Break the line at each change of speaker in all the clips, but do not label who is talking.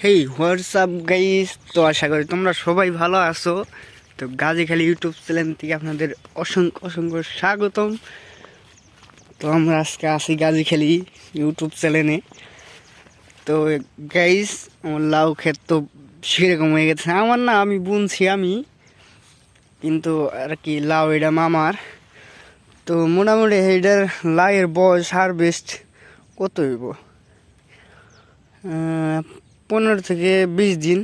হেই WhatsApp guys, তো আশা করি তোমরা সবাই ভালো আছো। তো গাজীখালী ইউটিউব চ্যানেল থেকে আপনাদের অসংখ্য অসংখ্য স্বাগতম। তো আমরা আজকে আসি গাজীখালী ইউটিউব চ্যানেলে। তো গাইস, আমার লাউ ক্ষেত তো সেরকম হয়ে গেছে। আমার না, আমি বুনছি আমি, কিন্তু আর কি লাউ এটা মামার। তো মোটামুটি এটার লাউয়ের বয়স হারভেস্ট কত হইব, 15 থেকে 20 দিন।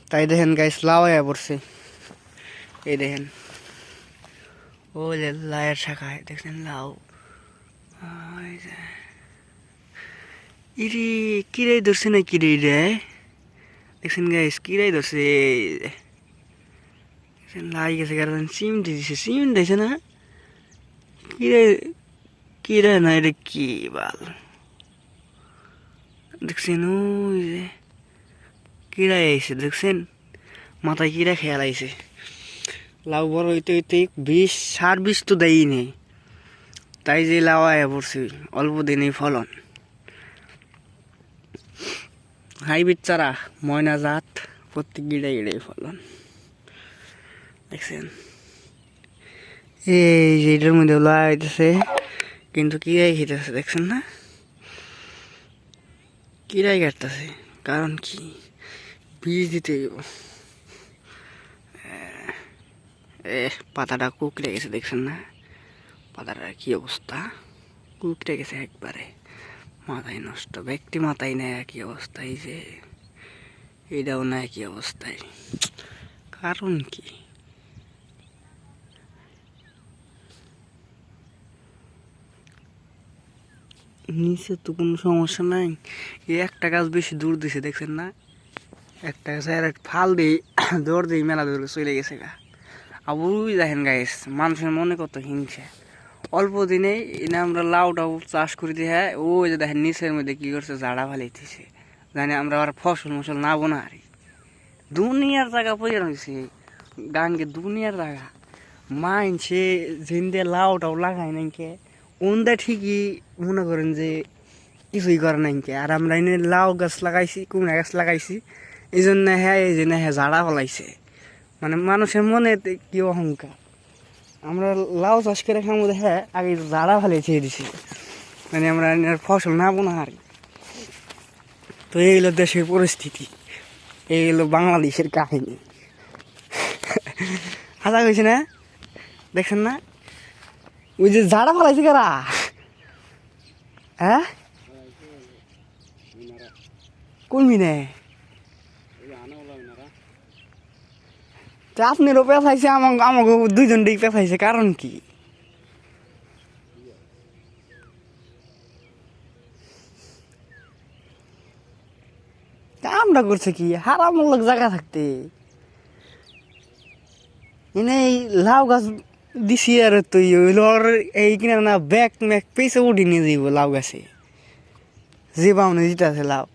তাই দেখেন গাইস, লাউ আয়া পড়ছে। এই দেখেন, ও যে লাউয়ের শাখায় দেখছেন লাউ। ওই যে ইরে, কিরাই ধরছে না কিরে রে, দেখছেন গাইস কিরাই ধরছে। লাই গেছে, কারণ সিমেন্ট দিছে, সিমেন্ট দিছে না কিরে, কিরে না এটা কি বাল, দেখছেন ওই যে কিরাই আইছে, দেখছেন মাথায় কিরা খেয়াল আইছে। লাউ বড় হইতে হইতে 20 সার 20 তো দেয়ই নেই, তাই যে লাউ আয়া পড়ছে অল্প দিনেই ফলন। হাইব্রিড চারা, ময়না জাত, প্রত্যেক গিড়ে গিড়ে ফলন, দেখছেন। এই যে এটার মধ্যে লাগাইতেছে, কিন্তু কিরাই খেতেছে, দেখছেন না কিরাই কাটতেছে। কারণ কি, বীজ দিতে হইব। পাতাটা কুকড়ে গেছে, দেখছেন না পাতাটার কি অবস্থা, কুকড়ে গেছে একবারে, মাথায় নষ্ট, ব্যক্তি মাথায় নেয় একই অবস্থায়, যে এটাও না একই অবস্থায়। কারণ কি, নিচে তো কোনো সমস্যা নাই, এই একটা গাছ বেশি দূর দিছে, দেখছেন না একটা গাছ আর ফাল দিই দৌড় দিই মেলা দৌড়ে চলে গেছে গা। আবুই দেখেন গাইস, মানুষের মনে কত হিংসা। অল্প দিনেই এনে আমরা লাউ টাউ চাষ করে দিয়ে, হ্যাঁ ওই যে দেখেন নিচের মধ্যে কি করছে, জাড়া ফালাইতেছে, জানি আমরা আর ফসল মসল না বোনা হারি। দুনিয়ার জায়গা পড়ে রয়েছে গাঙ্গে, দুনিয়ার জায়গা মাইনছে যেন লাউ টাউ লাগাই নাকি, ওনদা ঠিকই মনে করেন যে কিছুই করে নাকি। আর আমরা এনে লাউ গাছ লাগাইছি, কুমড়া গাছ লাগাইছি, এই জন্য হ্যাঁ, এই জন্য হ্যাঁ জাড়া ফলাইছে। মানে মানুষের মনে কি অহংকার, আমরা লাউ চাষ করে খামো, হ্যাঁ আগে জাড়া ফেলেছে দিছি, মানে আমরা ফসল না বোনা হারি। তো এই হলো দেশের পরিস্থিতি, এই হলো বাংলাদেশের কাহিনী। হাজা কইছে না, দেখছেন না ওই যে জাড়া ফেলাইছে কারা, হ্যাঁ কোন মিনে আপনারও পেঁচাইছে, আমাকে দুইজন দিক পেঁচাইছে। কারণ কি, আমরা করছে কি হারামূলক জায়গা থাকতে এনে লাউ গাছ দিছি, আর তুই ওইলর এই কিনা না ব্যাগ ম্যাগ পেয়েছে উঠি নিয়ে যাইব লাউ গাছে, যে বাউনে যেটা আছে লাউ,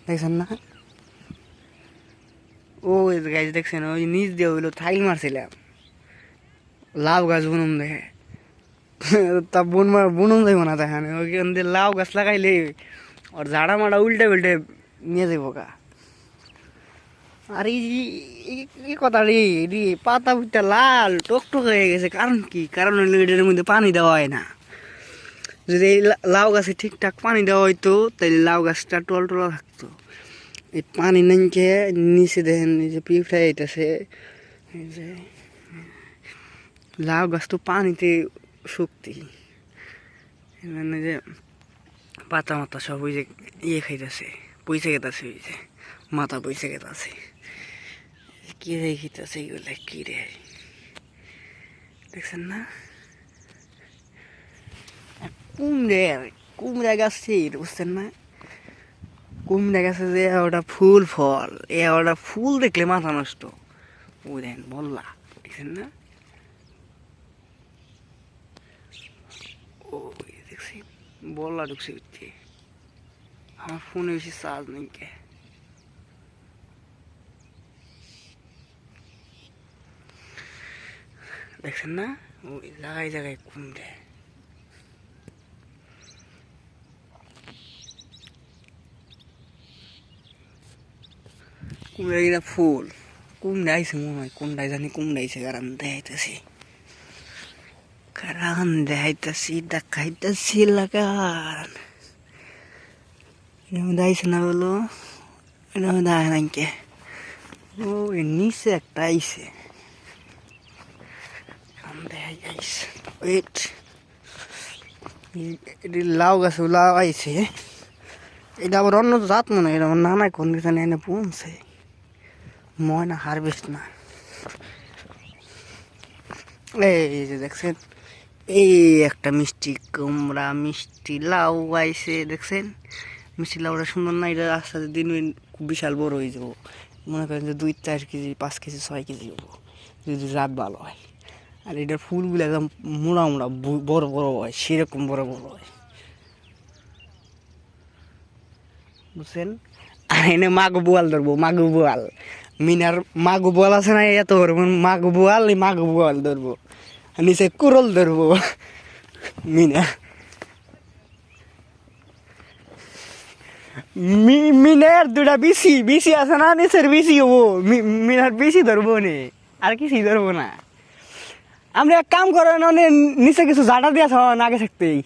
দেখছেন না ওই গাছ, দেখছেন ওই নিচ দিয়ে হইলো থাইল মারছিলাম লাউ গাছ বুনুম দেখে। তা বুনুম যাইব না, দেখেন ওইখান দিয়ে লাউ গাছ লাগাইলে আর ঝাড়া মাড়া উল্টে উল্টে নিয়ে যাইব গা। আর এই কথা রে রে, পাতা পুতা লাল টকটক হয়ে গেছে। কারণ কি, কারণ হইলো এটার মধ্যে পানি দেওয়া হয় না। যদি এই লাউ গাছে ঠিকঠাক পানি দেওয়া হইতো, তাহলে লাউ গাছটা টল টলা থাকতো। এই পানি নাইকে নিচে দেখেন এই যে পিঁপড়া আইতাছে, এই যে লাউ গাছ তো পানিতে শক্তি, মানে যে পাতা মাথা সব ওই যে ইয়ে খাইতেছে, পয়সা গেতাছে, ওই যে মাথা পয়সা গেতাছে, কি রে খেতেছে এগুলা, কি রে দেখছেন না। কুমড়া গাছে বুঝছেন না, কুমড়া গাছে যে ওটা ফুল ফল, ওটা ফুল দেখলে মাথা নষ্ট। ওই দেখেন বললা, দেখছেন না ওই দেখছি বললা ঢুকছে উঠছে। আমার ফোনে বেশি চার্জ নেই কে, দেখছেন না ওই জায়গায় জায়গায় কুমড়ে। কুমড়া ফুল কুমড়া আইছে মনে হয়, কোনটাই জানি কুমড়া আইছে, কারণ দেখাইতেছি দেখাইতেছি লাগান এর মধ্যে আইছে না বলো, এর মধ্যে আয় নাকি। ও এর নিচে একটা আইছে, ওয়েট, এটি লাউ গাছ, লাউ আইছে। এটা আবার অন্য জাত মনে হয়, এটা আমার নানায় কোন দিকে এনে পৌঁছে, ময়না হারভেস্ট না। এই যে দেখছেন, এই একটা মিষ্টি কুমড়া মিষ্টি লাউ আইছে, দেখছেন মিষ্টি লাউটা সুন্দর না? এটা আস্তে আস্তে দিন বিশাল বড় হয়ে যাবো, মনে করেন যে 2-4 কেজি 5 কেজি 6 কেজি হবো যদি জাত ভালো হয়। আর এটার ফুলগুলো একদম মোড়া মোড়া বড় বড় হয়, সেরকম বড় বড় হয়, বুঝছেন? আর এনে মাগো বোয়াল ধরবো, মাগো বোয়াল, মিনার মাগো বোয়াল আছে না, এত বড় মাগো বোয়াল, এই মাগো বোয়াল ধরবো, আর নিচে কুরল ধরবো মিনা। মিনার দুটা বিসি বিসি আছে না, নিচের বিসি হবো, মিনার বিসি ধরবো নে, আর কিছু ধরবো না। আপনি এক কাম করেন, নিচে কিছু জাডা দিয়ে থাকেন আগে থাকতেই,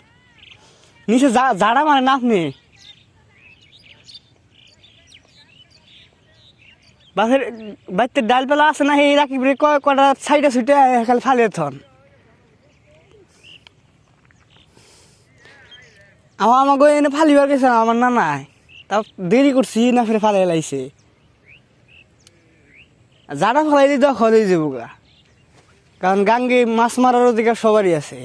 নিচে জাডা মানে না আপনি বাসের বাড়িতে ডাল পেলা আছে না, এই রাখি কটা সাইডে ছুটে খালি ফালিয়ে থন। আমাকে এনে ফালিবার গেছে আমার না নাই, তা দেরি করছি না, ফের ফালাই লাইছে, জাডা ফালাই দিয়ে দখল হয়ে যাবো গা, কারণ গাঙ্গে মাছ মারার অধিকার সবারই আছে।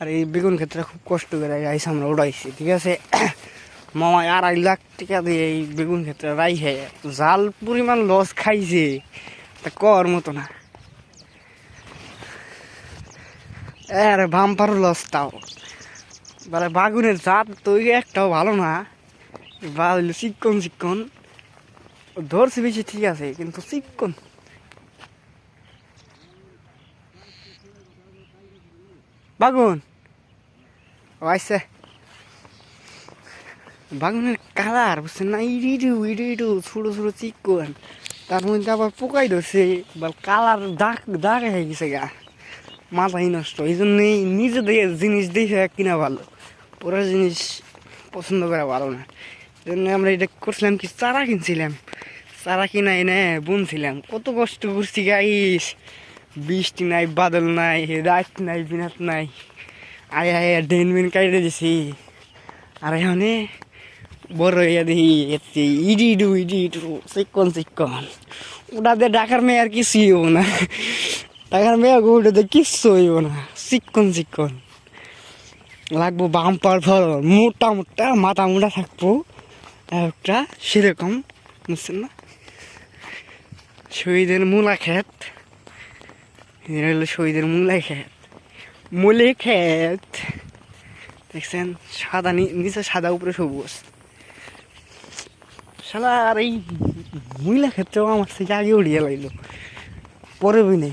আর এই বেগুন ক্ষেত্রে খুব কষ্ট করে আইসে, আমরা উড়াইছি, ঠিক আছে। মামা 2.5 লাখ টাকা দিয়ে এই বেগুন ক্ষেত্রে রাইহে জাল পরিমাণ লস খাইছে, তা কর মতো না। আরে বাম্পার লস, তাও মানে বাগুনের জাত তো একটাও ভালো না, বা হইলো চিকন চিকন, ধরছে বেশি ঠিক আছে, কিন্তু চিকন। বাগুন আইসে, বাগুনের কালার বুঝছেন না, ইডু ছোটো ছোটো চিকন, তার মধ্যে আবার পোকাই ধরছে, বা কালার দাগ দাগ হয়ে গেছে গা, মাথাই নষ্ট। এই জন্যই নিজে জিনিস দেখে কিনা ভালো, ওরা জিনিস পছন্দ করা ভালো না। এই জন্য আমরা এটা করছিলাম কি, চারা কিনছিলাম, চারা কিনা এনে বুনছিলাম, কত কষ্ট করছি গাইস, বৃষ্টি নাই, বাদল নাই, রাত নাই, বিনাত নাই, আয় আয় ডেন মিন কাটে দিছি। আর এখানে বড় হইয়া দেখি ইডু চিকন চিকন, ওটাতে ঢাকার মেয়ে আর কিছু হইব না, ঢাকার মেয়ে ওটাতে কিচ্ছু হইব না, চিকন চিকন লাগবো, বাম্পার ফল, মোটা মোটা মাথা মোটা থাকবো একটা, সেরকম, বুঝছেন না? শহীদের মূলা ক্ষেত, হলো শহীদের মূলা ক্ষেত, মূলে ক্ষেত, দেখছেন সাদা নিচে সাদা উপরে সবুজ। শালা আর এই মহিলা ক্ষেত্রেও আমার থেকে আগে উড়িয়ে লাগলো, পরে বুঝনে